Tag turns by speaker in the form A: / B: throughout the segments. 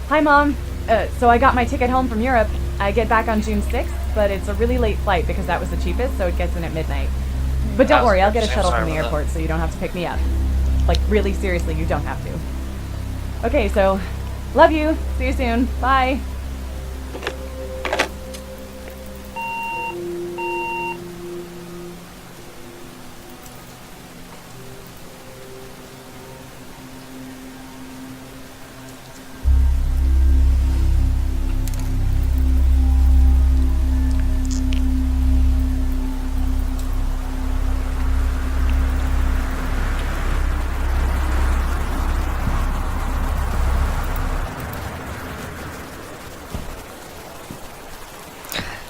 A: Hi, Mom. So I got my ticket home from Europe. I get back on June 6th, but it's a really late flight because that was the cheapest, so it gets in at midnight. But don't worry, I'll get a shuttle from the airport so you don't have to pick me up. Like, really seriously, you don't have to. Okay, so, love you. See you soon. Bye.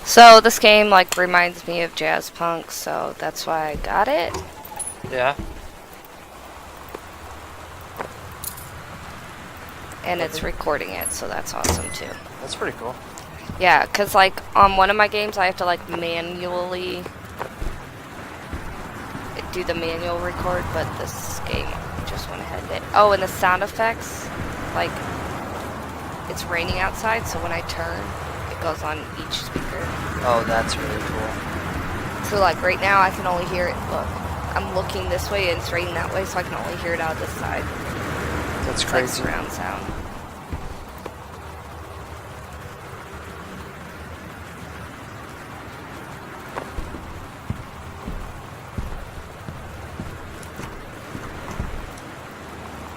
B: So this game like reminds me of jazz punk, so that's why I got it.
C: Yeah.
B: And it's recording it, so that's awesome too.
C: That's pretty cool.
B: Yeah, cause like on one of my games I have to like manually do the manual record, but this game just went ahead and did. Oh, and the sound effects, like it's raining outside, so when I turn, it goes on each speaker.
C: Oh, that's really cool.
B: So like right now I can only hear it. Look, I'm looking this way and it's raining that way, so I can only hear it out this side.
C: That's
B: it's
C: crazy.
B: like surround sound.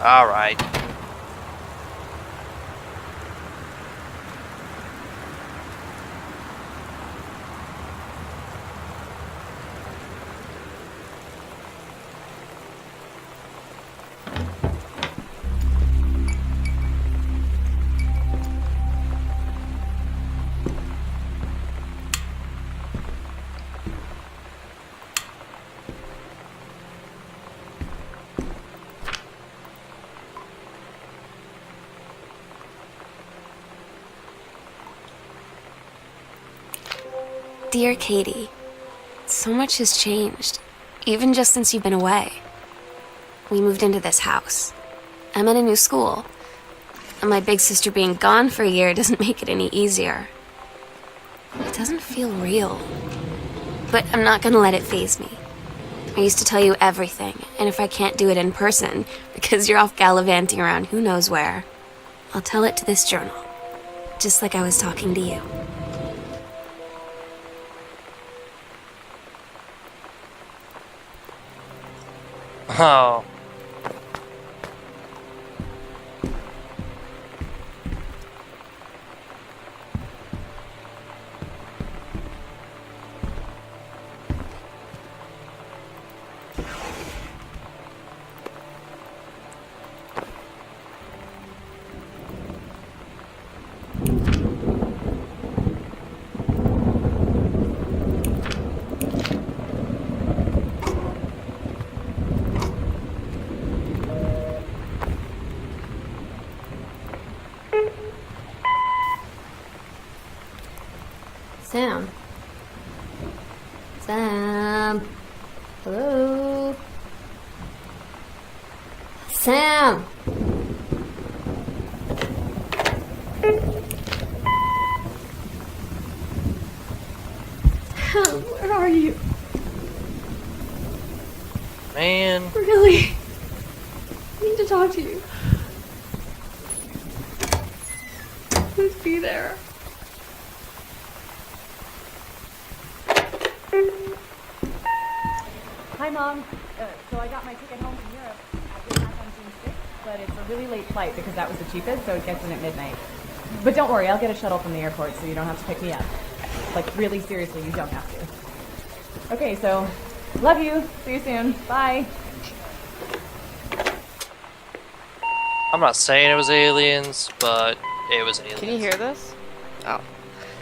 C: All right.
D: Dear Katie, so much has changed, even just since you've been away. We moved into this house. I'm at a new school, and my big sister being gone for a year doesn't make it any easier. It doesn't feel real, but I'm not gonna let it faze me. I used to tell you everything, and if I can't do it in person, because you're off gallivanting around who knows where, I'll tell it to this journal, just like I was talking to you.
C: Oh.
D: Sam. Sam. Hello. Sam. Sam, where are you?
C: Man.
D: Really? I need to talk to you. Please be there.
A: Hi, Mom. So I got my ticket home from Europe. I get back on June 6th, but it's a really late flight because that was the cheapest, so it gets in at midnight. But don't worry, I'll get a shuttle from the airport so you don't have to pick me up. Like, really seriously, you don't have to. Okay, so, love you. See you soon. Bye.
C: I'm not saying it was aliens, but it was aliens.
B: Can you hear this? Oh.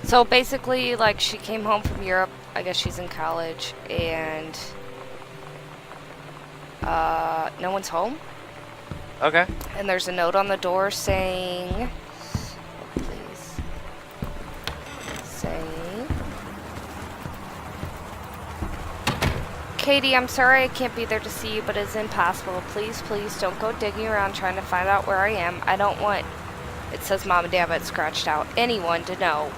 B: So basically, like, she came home from Europe. I guess she's in college, and no one's home.
C: Okay.
B: And there's a note on the door saying, please, saying, Katie, I'm sorry I can't be there to see you, but it's impossible. Please, please don't go digging around trying to find out where I am. I don't want, it says Mom and Dad, but it's scratched out, anyone to know.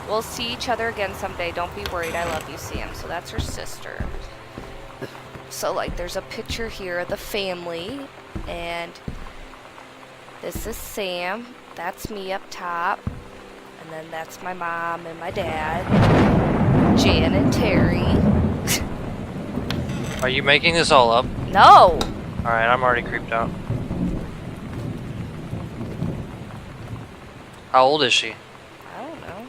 B: We'll see each other again someday. Don't be worried. I love you, Sam. So that's her sister. So, like, there's a picture here of the family, and this is Sam. That's me up top. And then that's my mom and my dad, Jan and Terry.
C: Are you making this all up?
B: No!
C: Alright, I'm already creeped out. How old is she?
B: I don't know.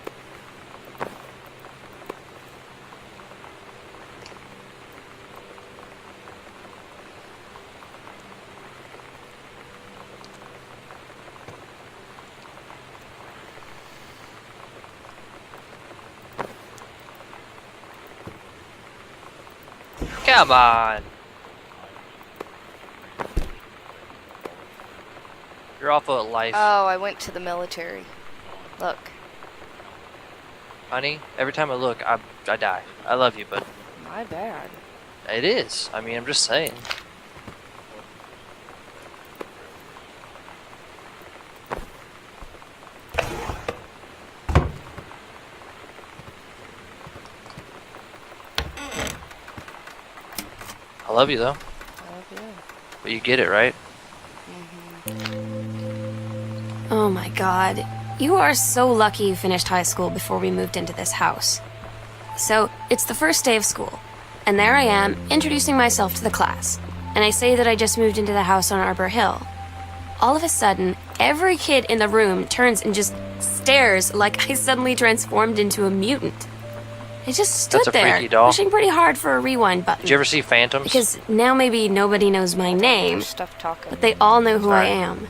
C: Come on! You're off of life.
B: Oh, I went to the military. Look.
C: Honey, every time I look, I die. I love you, but
B: My bad.
C: it is. I mean, I'm just saying. I love you, though.
B: I love you.
C: But you get it, right?
D: Oh my god. You are so lucky you finished high school before we moved into this house. So, it's the first day of school, and there I am, introducing myself to the class. And I say that I just moved into the house on Arbor Hill. All of a sudden, every kid in the room turns and just stares like I suddenly transformed into a mutant. I just stood
C: That's a
D: there,
C: freaky doll.
D: pushing pretty hard for a rewind button.
C: Did you ever see Phantoms?
D: Because now maybe nobody knows my name,
B: There's stuff talking.
D: but they all know who I
C: Sorry.
D: am.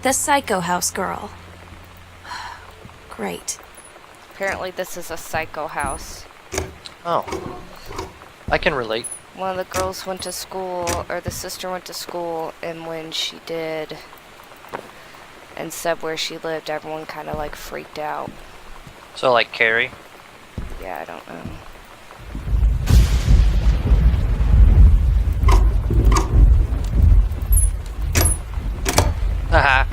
D: The Psycho House girl. Great.
B: Apparently this is a psycho house.
C: Oh. I can relate.
B: One of the girls went to school, or the sister went to school, and when she did and said where she lived, everyone kind of like freaked out.
C: So, like Carrie.
B: Yeah, I don't know.
C: Haha.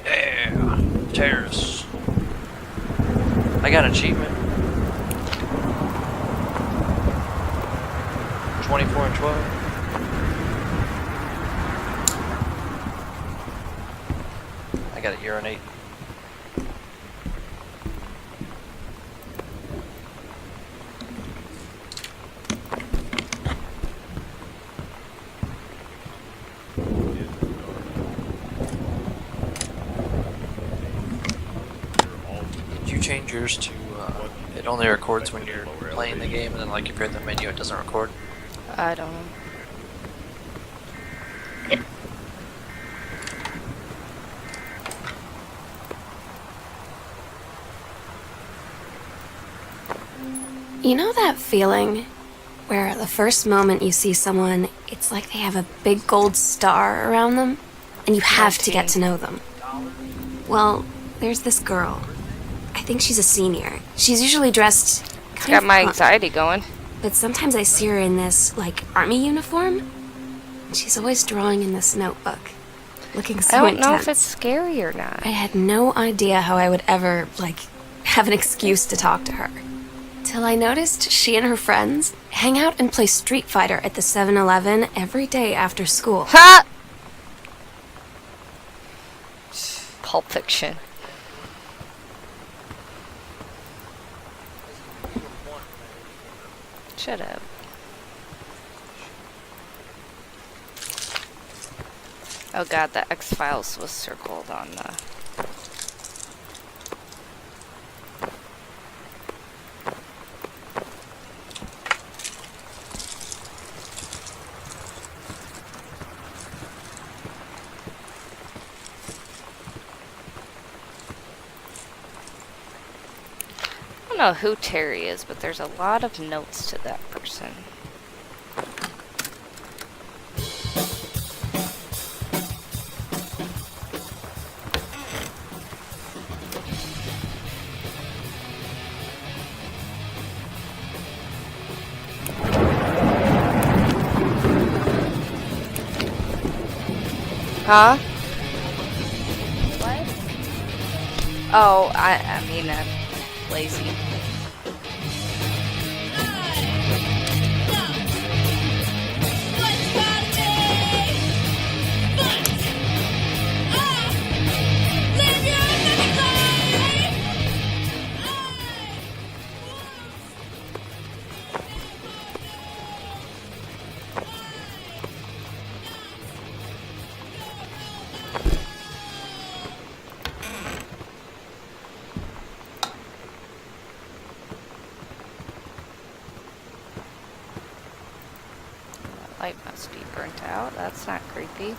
C: Yeah. Terrace. I got an achievement. 24 and 12. I gotta urinate. Did you change yours to, it only records when you're playing the game, and then like if you're in the menu it doesn't record?
B: I don't know.
D: You know that feeling where the first moment you see someone, it's like they have a big gold star around them, and you have to get to know them? Well, there's this girl. I think she's a senior. She's usually dressed kind
B: Got
D: of
B: my
D: punk,
B: anxiety going.
D: but sometimes I see her in this, like, army uniform, and she's always drawing in this notebook, looking so
B: I don't
D: intense.
B: know if it's scary or not.
D: I had no idea how I would ever, like, have an excuse to talk to her. Till I noticed she and her friends hang out and play Street Fighter at the 7-Eleven every day after school.
B: Ha! Pulp Fiction. Shut up. Oh god, the X-Files was circled on the... I don't know who Terry is, but there's a lot of notes to that person. Huh? What? Oh, I mean, lazy. Light must be burnt out. That's not creepy.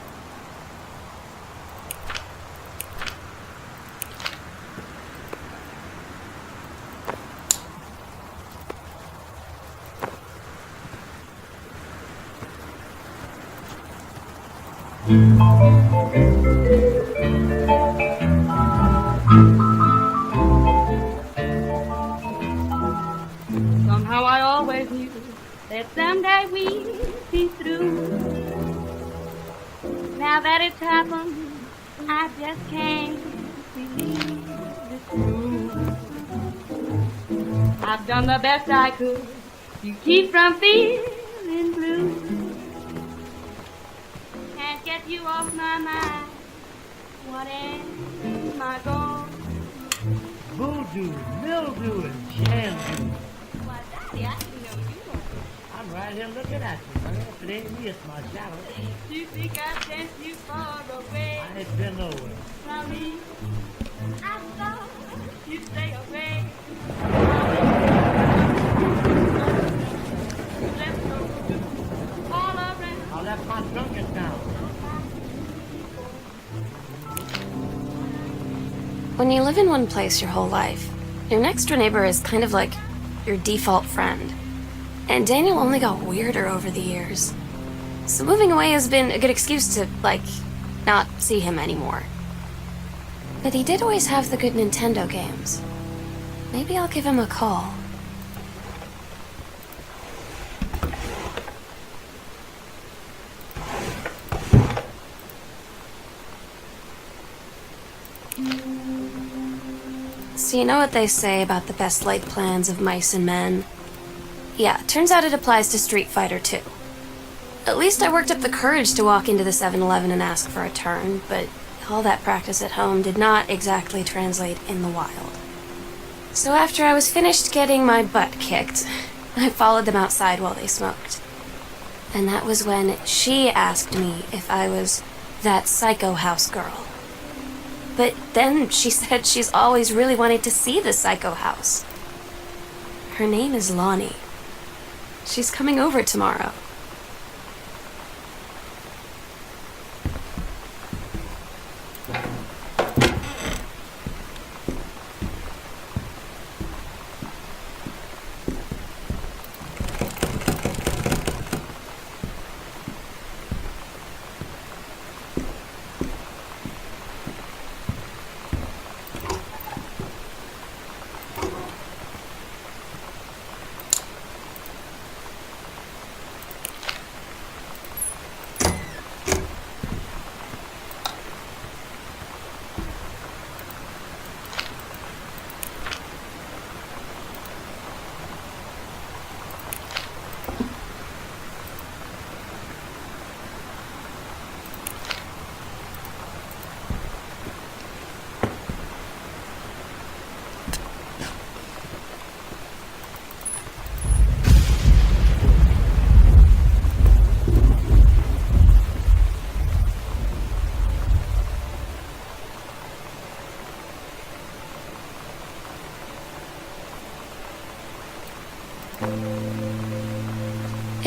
E: Somehow I always knew that someday we'd be through. Now that it's happened, I just can't believe it's true. I've done the best I could to keep from feeling blue. Can't get you off my mind. What am I gonna
F: Voodoo, mildew, and shandy.
E: Why, Daddy, I didn't know you were.
F: I'm right here looking at you, man. If it ain't me, it's my shadow.
E: You think I sent you far away
F: I ain't been nowhere.
E: from me? I thought you'd stay away. Let's go all around.
F: I left my trunk in town.
D: When you live in one place your whole life, your next door neighbor is kind of like your default friend. And Daniel only got weirder over the years. So moving away has been a good excuse to, like, not see him anymore. But he did always have the good Nintendo games. Maybe I'll give him a call. So you know what they say about the best laid plans of mice and men? Yeah, turns out it applies to Street Fighter too. At least I worked up the courage to walk into the 7-Eleven and ask for a turn, but all that practice at home did not exactly translate in the wild. So after I was finished getting my butt kicked, I followed them outside while they smoked. And that was when she asked me if I was that psycho house girl. But then she said she's always really wanted to see the psycho house. Her name is Lonnie. She's coming over tomorrow.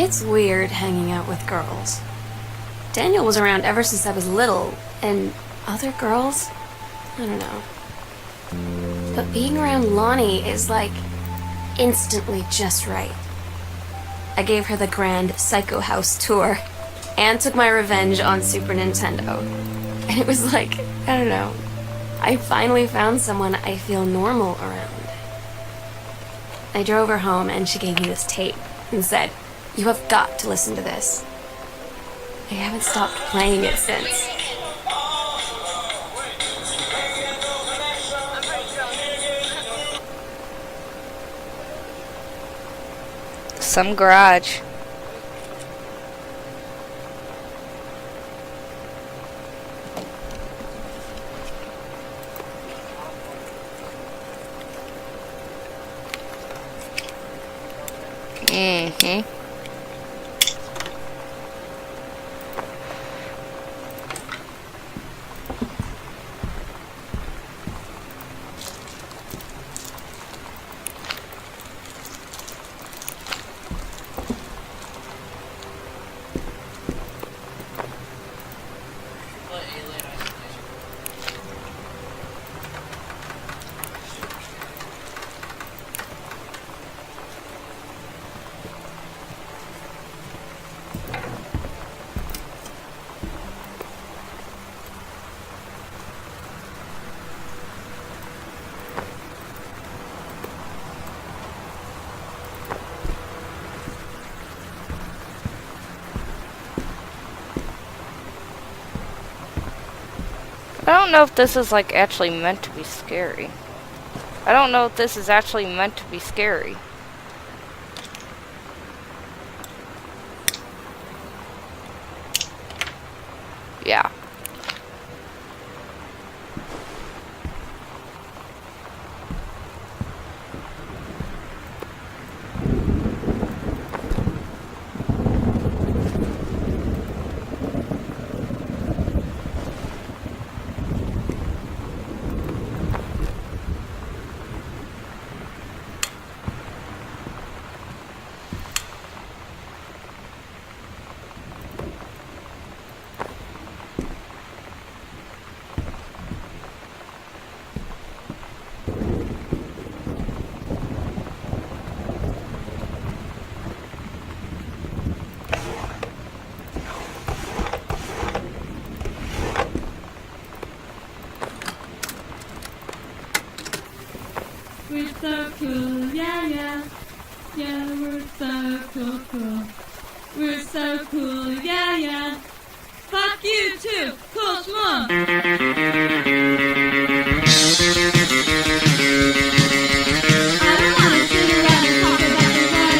D: It's weird hanging out with girls. Daniel was around ever since I was little, and other girls? I don't know. But being around Lonnie is like instantly just right. I gave her the grand Psycho House tour and took my revenge on Super Nintendo. And it was like, I don't know, I finally found someone I feel normal around. I drove her home and she gave me this tape and said, "You have got to listen to this." I haven't stopped playing it since.
B: Some garage. Mm-hmm. I don't know if this is like actually meant to be scary. I don't know if this is actually meant to be scary. Yeah.
E: We're so cool, yeah, yeah. Yeah, we're so cool. We're so cool, yeah, yeah. Fuck you too, cool schmuck. I don't wanna sit around and talk about the water.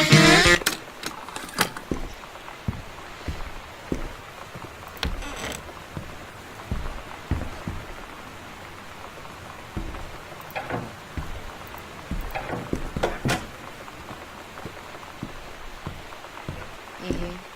B: Mm-hmm.